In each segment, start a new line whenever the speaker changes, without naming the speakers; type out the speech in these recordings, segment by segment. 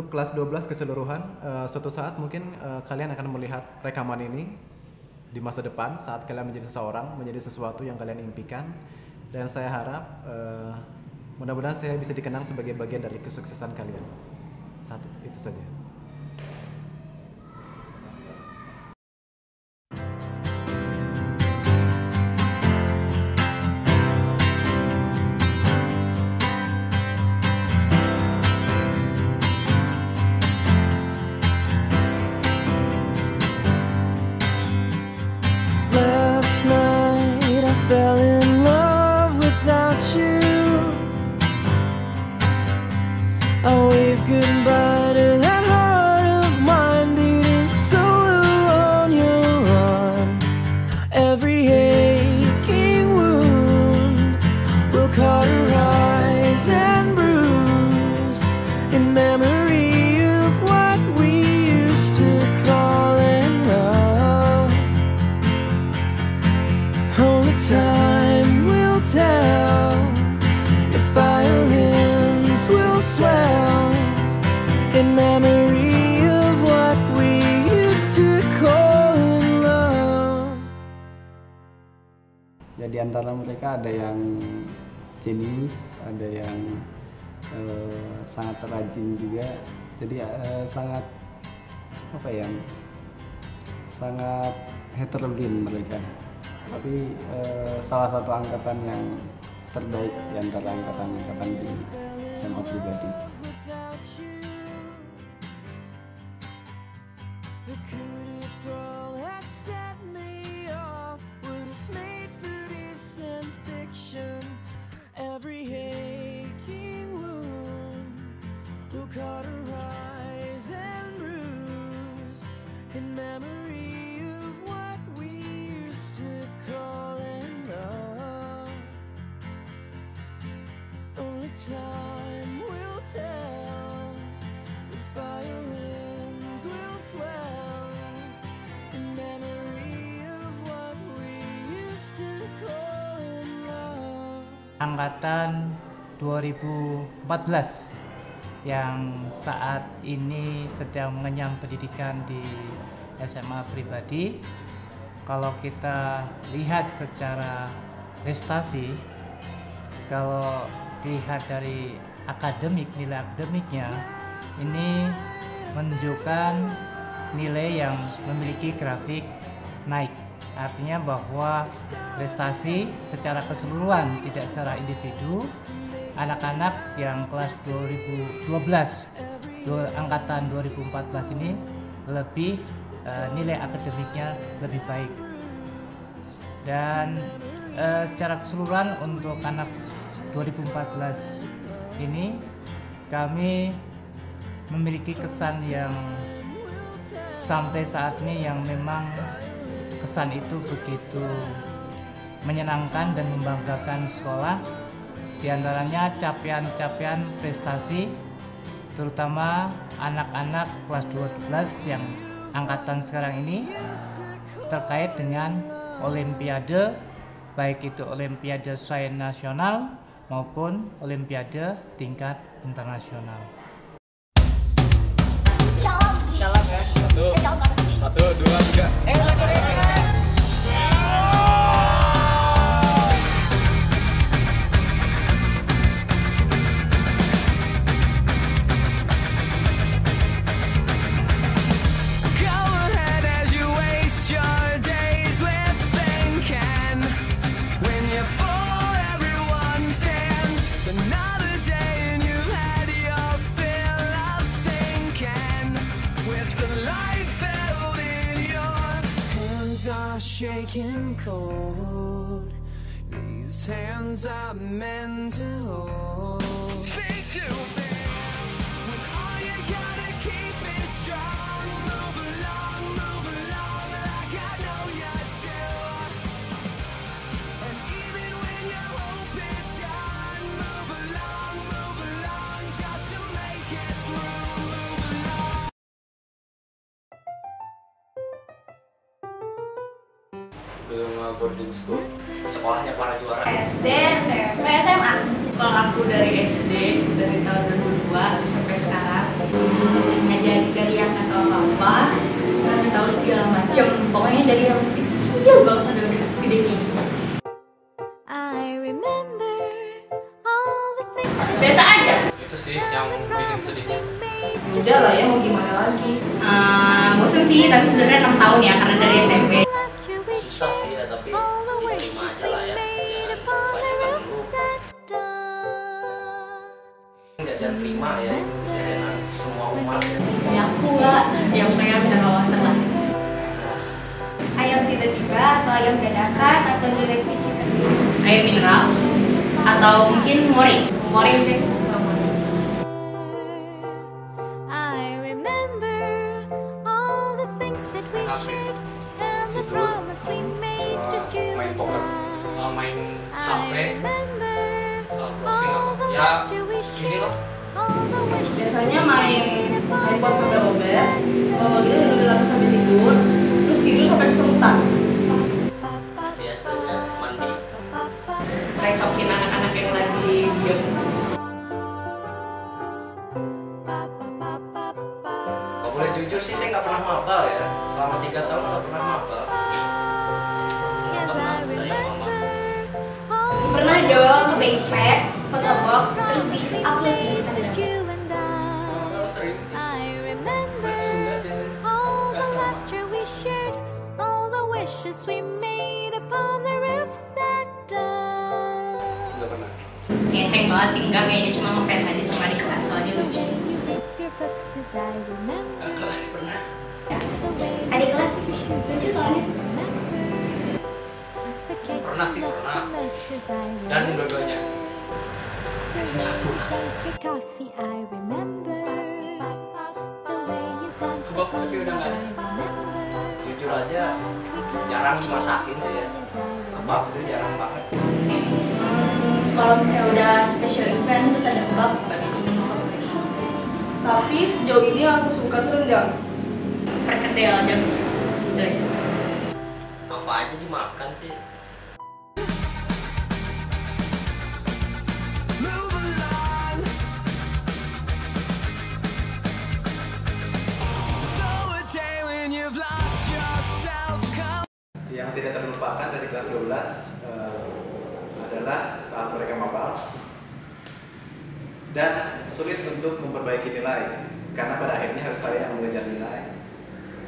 untuk kelas 12 keseluruhan, suatu saat mungkin kalian akan melihat rekaman ini di masa depan saat kalian menjadi seseorang, menjadi sesuatu yang kalian impikan. Dan saya harap mudah-mudahan saya bisa dikenang sebagai bagian dari kesuksesan kalian. Itu saja.
Last night I fell in love without you. I waved goodbye to that heart of mine beating so on your run. Every aching wound will cauterize and bruise in memory of what we used to call in love. Only time will tell if violins will swell in memory of what we used to call in love.
Ya, di antara mereka ada yang jenius, ada yang sangat rajin juga. Jadi sangat apa ya? Sangat heterogen mereka. Tapi salah satu angkatan yang terbaik di antara angkatan-angkatan di SMA Pribadi.
The coup de girl that set me off would have made for decent fiction. Every aching wound will cauterize and bruise in memory of what we used to call in love. Only time will tell if violins will swell in memory of what we used to call in love.
Angkatan 2014 yang saat ini sedang mengenyam pendidikan di SMA Pribadi. Kalau kita lihat secara prestasi, kalau dilihat dari nilai akademiknya, ini menunjukkan nilai yang memiliki grafik naik. Artinya bahwa prestasi secara keseluruhan, tidak secara individu, anak-anak yang kelas 2012, angkatan 2014 ini lebih nilai akademiknya lebih baik. Dan secara keseluruhan untuk anak 2014 ini kami memiliki kesan yang sampai saat ini yang memang kesan itu begitu menyenangkan dan membanggakan sekolah. Di antaranya capaian-capaian prestasi, terutama anak-anak kelas 12 yang angkatan sekarang ini terkait dengan olimpiade, baik itu olimpiade sains nasional maupun olimpiade tingkat internasional.
Salam ya. Satu, dua, tiga.
Shaking cold, these hands are meant to hold. They do when all you gotta keep is strong. Move along like I know you do. And even when your hope is gone, move along just to make it through. Move along.
Belum boarding school, sekolahnya para juara.
SD, SMP, SMA. Kalau aku dari SD dari tahun 2002 sampai
sampai sekarang. Ngajak dari yang nggak tahu apa-apa sampai tahu segala macem. Pokoknya dari yang masih kecil banget sampai udah gede nih. Biasa aja.
Itu sih yang bikin sedihnya.
Udah lah ya, mau gimana lagi. Bosen sih, tapi sebenarnya 6 tahun ya karena dari SMP.
Susah sih ya, tapi diterima aja lah ya. Jangan kebanyakan dulu. Jangan terima ya, itu jajanan semua umat.
Ya aku nggak, yang kayak minta kawasan lah.
Ayam tiba-tiba atau ayam dadakan atau direct di chicken?
Air mineral atau mungkin mori. Mori deh. Nggak mori.
Main poker, main HP, browsing apa? Ya ini loh.
Biasanya main handphone sampai lobet, kalau gitu dengerin lagu sampai tidur, terus tidur sampai kesemutan.
Biasanya mandi.
Recokin anak-anak yang lagi diem.
Kalau boleh jujur sih saya nggak pernah mabal ya. Selama 3 tahun nggak pernah mabal. Nggak pernah saya mama.
Pernah dong ke backpack, foto box, terus di-upload di Instagram.
Kalau sering sih. Bahasa Sunda biasanya. Nggak sama. Nggak pernah.
Ngeceng banget sih, enggak kayaknya cuma ngefans aja sama di kelas soalnya lucu.
Kelas pernah.
Adik kelas, lucu soalnya.
Pernah sih pernah. Dan dua-duanya. Cuma satu lah. Kebab tapi udah nggak ada. Jujur aja jarang dimasakin sih ya. Kebab itu jarang banget.
Kalau misalnya udah special event terus ada kebab, bagi menu favorit. Tapi sejauh ini aku suka tuh rendang. Perkedel aja gitu aja.
Apa aja dimakan sih.
Yang tidak terlupakan dari kelas 12 adalah saat mereka mabal dan sulit untuk memperbaiki nilai karena pada akhirnya harus saya yang mengejar nilai.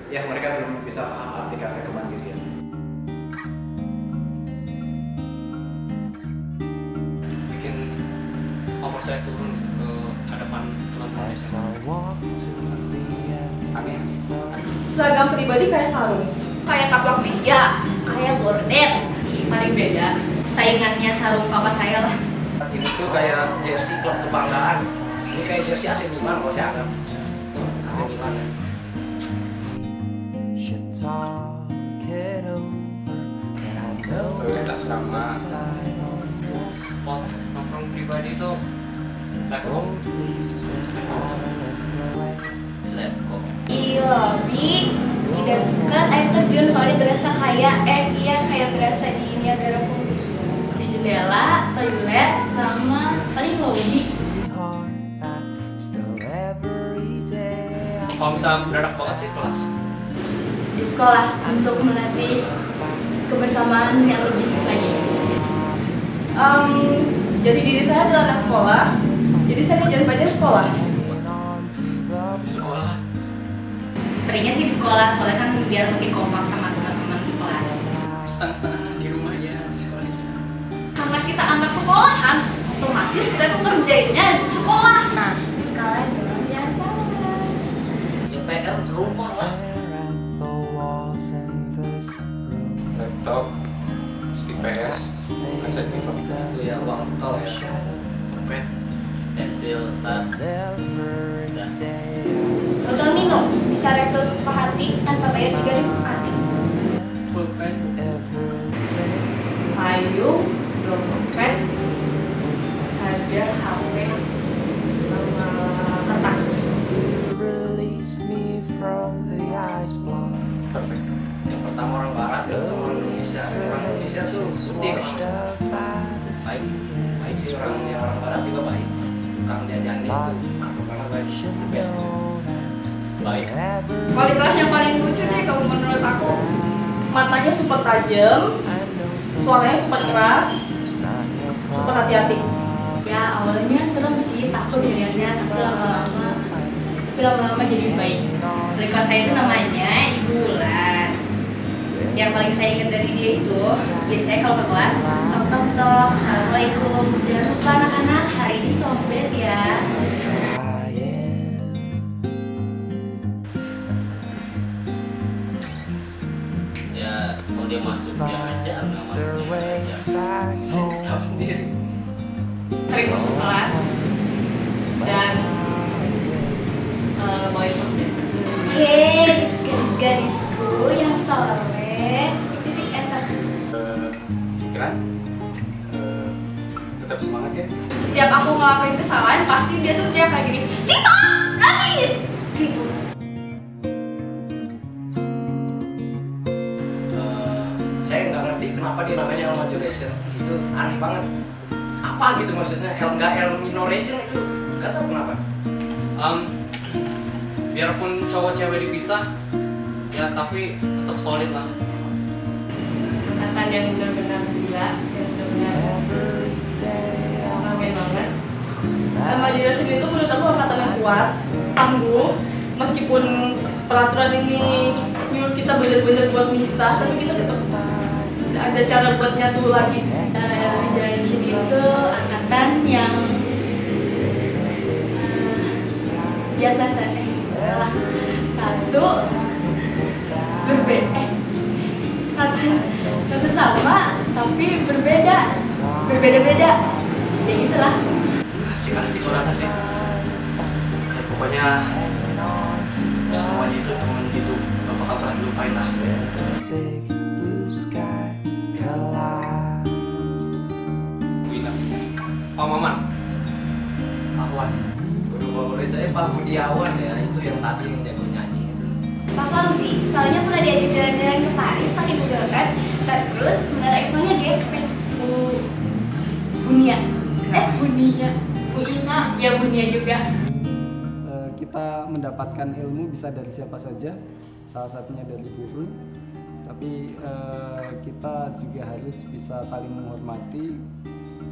Ya, mereka belum bisa paham arti kata kemandirian.
Bikin nomor saya turun ke hadapan teman-teman. Aneh.
Seragam pribadi kayak sarung, kayak taplak meja, kayak gorden. Paling beda, saingannya sarung papa saya lah.
Ini tuh kayak jersey klub kebanggaan. Ini kayak jersey AC Milan kalau saya anggap. AC Milan ya. Prioritas sama spot nongkrong pribadi tuh laptop.
Di lobby, di dekat air terjun soalnya berasa kayak berasa di Niagara Falls.
Di jendela, toilet, sama paling lobby.
Kalau misalnya mendadak banget sih kelas.
Di sekolah untuk melatih kebersamaan yang lebih lagi. Jadi diri saya adalah anak sekolah, jadi saya ngejar pelajaran sekolah.
Di sekolah.
Seringnya sih di sekolah, soalnya kan biar makin kompak sama teman-teman sekelas.
Setengah-setengah di rumah aja di sekolahnya.
Karena kita anak sekolahan, otomatis kita tuh kerjainnya di sekolah.
Nah, di sekolah dong biasa.
Ya PR rumah lah. Laptop, stick PS, kaset FIFA. Itu ya uang bekal ya. Pet, pensil, tas. Udah.
Botol minum bisa refill sesuka hati tanpa bayar 3.000 ke kantin.
Pulpen.
Payung, dompet, charger, HP, sama kertas.
Perfect. Yang pertama orang barat, yang pertama orang Indonesia. Orang Indonesia tuh putih baik. Baik sih orang barat juga baik. Tukang jajannya itu mantap banget. best. Baik.
Wali kelas yang paling lucu deh kalau menurut aku. Matanya super tajam, suaranya super keras, super hati-hati.
Ya awalnya serem sih, takut dilihatnya, tapi lama-lama jadi baik.
Wali kelas saya itu namanya Ibu Wulan. Yang paling saya ingat dari dia itu, biasanya kalau ke kelas, tok, assalamualaikum. Jangan lupa anak-anak, hari ini sombet ya.
Ya, kalau dia masuk dia ajar, nggak masuk dia ajar. Tahu sendiri.
Sering masuk kelas dan bawain sombet.
Hei gadis-gadisku yang soleh, titik enter.
Pikiran tetap semangat ya.
Setiap aku ngelakuin kesalahan, pasti dia tuh teriak kayak gini, Sita, berarti gitu.
Saya nggak ngerti kenapa dia namanya El Majoration. Itu aneh banget. Apa gitu maksudnya? Nggak El Minoration itu nggak tahu kenapa.
Biarpun cowok cewek dipisah, ya tapi tetap solid lah.
Angkatan yang benar-benar gila, yang benar-benar ramai banget. Majoration itu menurut aku angkatan yang kuat, tangguh. Meskipun peraturan ini nyuruh kita benar-benar buat misah, tapi kita tetap ada cara buat nyatu lagi.
Generation itu angkatan yang biasa saja. Salah satu berbeda, satu sama tapi berbeda-beda, ya gitulah.
Asik orang asik. Ya, pokoknya semuanya itu teman hidup, gak bakal pernah dilupain lah.
Wina, Pak Maman,
Awan, guru favorit saya Pak Budiawan ya, itu yang tadi yang jago nyanyi itu.
Pak Fauzi, soalnya pernah diajak jalan-jalan ke Paris pakai Google Earth, terus menara Eiffelnya gepeng. Bunia, ya Bunia juga.
Kita mendapatkan ilmu bisa dari siapa saja, salah satunya dari guru. Tapi kita juga harus bisa saling menghormati.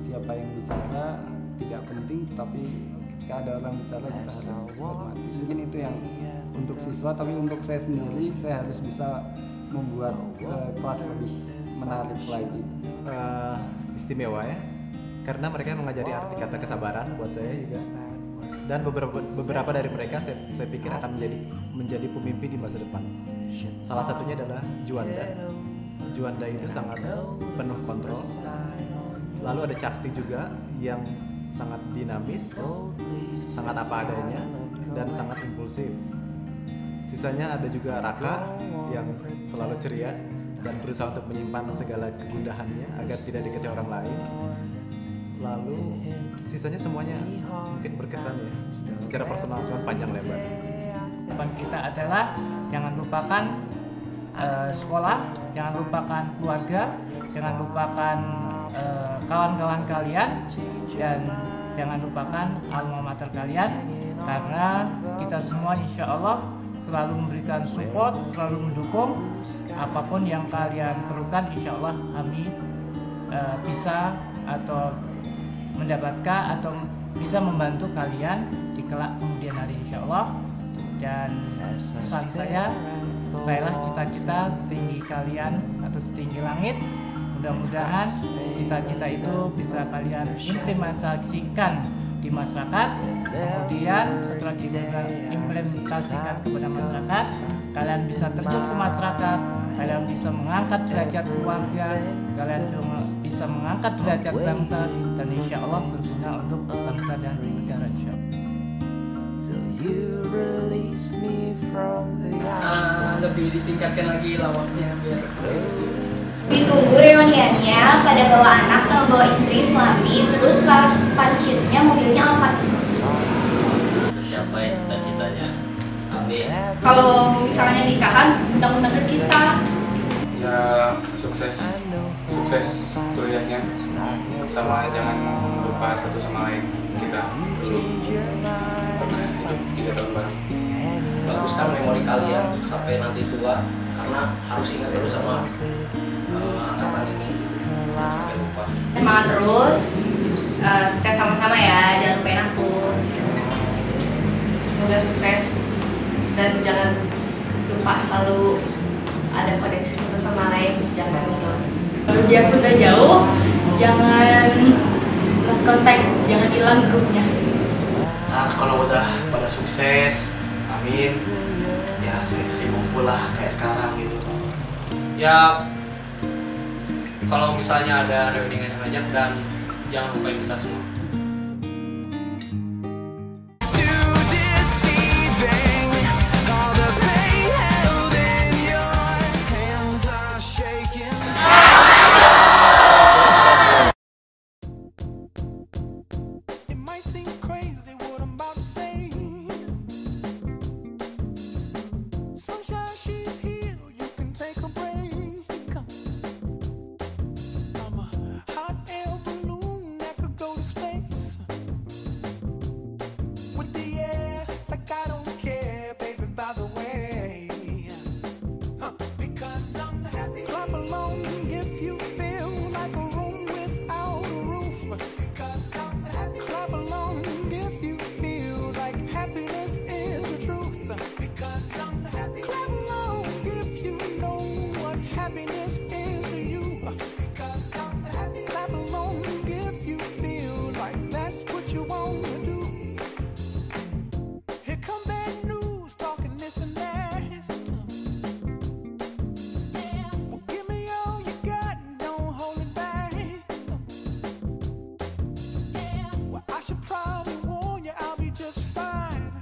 Siapa yang bicara tidak penting, tapi ketika ada orang bicara kita harus hormati. Mungkin itu yang untuk siswa, tapi untuk saya sendiri saya harus bisa membuat kelas lebih menarik lagi.
Istimewa ya, karena mereka mengajari arti kata kesabaran buat saya juga. Dan beberapa dari mereka saya pikir akan menjadi pemimpin di masa depan. Salah satunya adalah Juanda. Juanda itu sangat penuh kontrol. Lalu ada Cakti juga yang sangat dinamis, sangat apa adanya, dan sangat impulsif. Sisanya ada juga Raka yang selalu ceria dan berusaha untuk menyimpan segala kegundahannya agar tidak diketahui orang lain. Lalu sisanya semuanya mungkin berkesan ya, secara personal cuma panjang lebar.
Harapan kita adalah jangan lupakan sekolah, jangan lupakan keluarga, jangan lupakan kawan-kawan kalian, dan jangan lupakan alma mater kalian, karena kita semua insya Allah selalu memberikan support, selalu mendukung apapun yang kalian perlukan. Insya Allah kami bisa atau mendapatkan atau bisa membantu kalian di kelak kemudian hari insya Allah. Dan pesan saya, raihlah cita-cita setinggi kalian atau setinggi langit. Mudah-mudahan cita-cita itu bisa kalian implementasikan di masyarakat. Kemudian setelah diimplementasikan kepada masyarakat, kalian bisa terjun ke masyarakat, kalian bisa mengangkat derajat keluarga, kalian bisa mengangkat derajat bangsa, dan insya Allah berguna untuk bangsa dan negara insya Allah.
Lebih ditingkatkan lagi lawaknya biar
Ditunggu reuniannya pada bawa anak sama bawa istri, suami, terus parkirnya mobilnya Alphard semua.
siapa ya cita-citanya. Amin.
Kalau misalnya nikahan, undang-undang ke kita.
Ya sukses kuliahnya, sama jangan lupa satu sama lain kita dulu pernah hidup 3 tahun bareng.
Bagus kan memori kalian sampai nanti tua, karena harus ingat dulu sama angkatan ini sampai lupa.
Semangat terus, sukses sama-sama ya, jangan lupain aku. Semoga sukses dan jangan lupa selalu ada koneksi satu sama lain, jangan hilang. Kalau dia pun udah jauh, jangan lost contact, jangan hilang grupnya.
Nah kalau udah pada sukses, amin, ya sering-sering kumpul lah kayak sekarang gitu.
Ya kalau misalnya ada reuni ngajak dan jangan lupain kita semua.
Too deceiving, all the pain held in your hands are shaking. It might seem crazy what I'm about to say. Sunshine, she's here, you can take a break. I'm a hot air balloon that could go to space. With the air, like I don't care, baby, by the way. Because I'm happy. Clap along if you feel like a room without a roof. Because I'm happy. Clap along if you feel like happiness is the truth. Because I'm happy. Clap along if you know what happiness is to you. Because I'm happy. Clap along if you feel like that's what you want to do. Here come bad news, talking this and that. Well, give me all you got, don't hold it back. Well, I should probably warn you, I'll be just fine.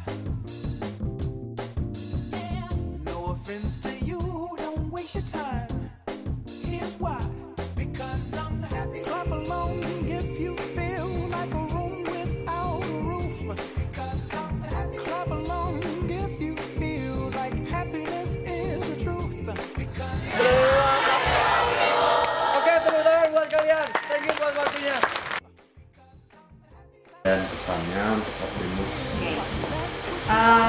No offense to you, don't waste your time. Here's why. Because I'm happy. Clap along if you feel like a room without a roof. Because I'm happy. Clap along if you feel like happiness is the truth. Because
Oke, tepuk tangan buat kalian. Thank you buat waktunya.
Dan pesannya untuk Optimus.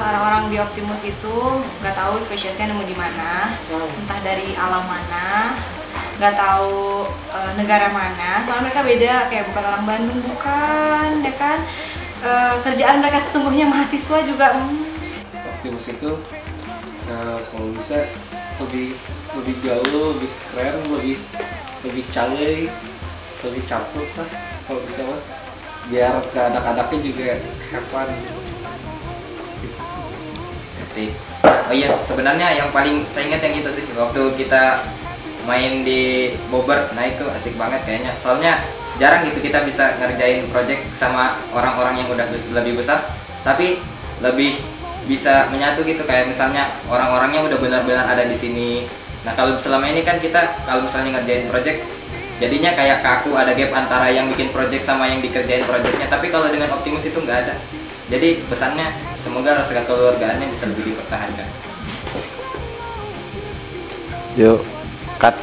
Orang-orang di Optimus itu nggak tahu spesiesnya nemu di mana, entah dari alam mana, nggak tahu negara mana. Soalnya mereka beda, kayak bukan orang Bandung, bukan, ya kan? Kerjaan mereka sesungguhnya mahasiswa juga.
Optimus itu kalau bisa lebih gaul, lebih keren, lebih canggih, lebih campur lah kalau bisa mah. Biar ke anak-anaknya juga have fun.
Sih. Oh iya, sebenarnya yang paling saya ingat yang gitu sih, waktu kita main di Bobber. Nah itu asik banget kayaknya, soalnya jarang gitu kita bisa ngerjain project sama orang-orang yang udah lebih besar, tapi lebih bisa menyatu gitu, kayak misalnya orang-orangnya udah benar-benar ada di sini. Nah kalau selama ini kan kita kalau misalnya ngerjain project jadinya kayak kaku, ada gap antara yang bikin project sama yang dikerjain projectnya. Tapi kalau dengan Optimus itu nggak ada. Jadi pesannya semoga rasa kekeluargaannya bisa lebih dipertahankan.
Yuk, cut.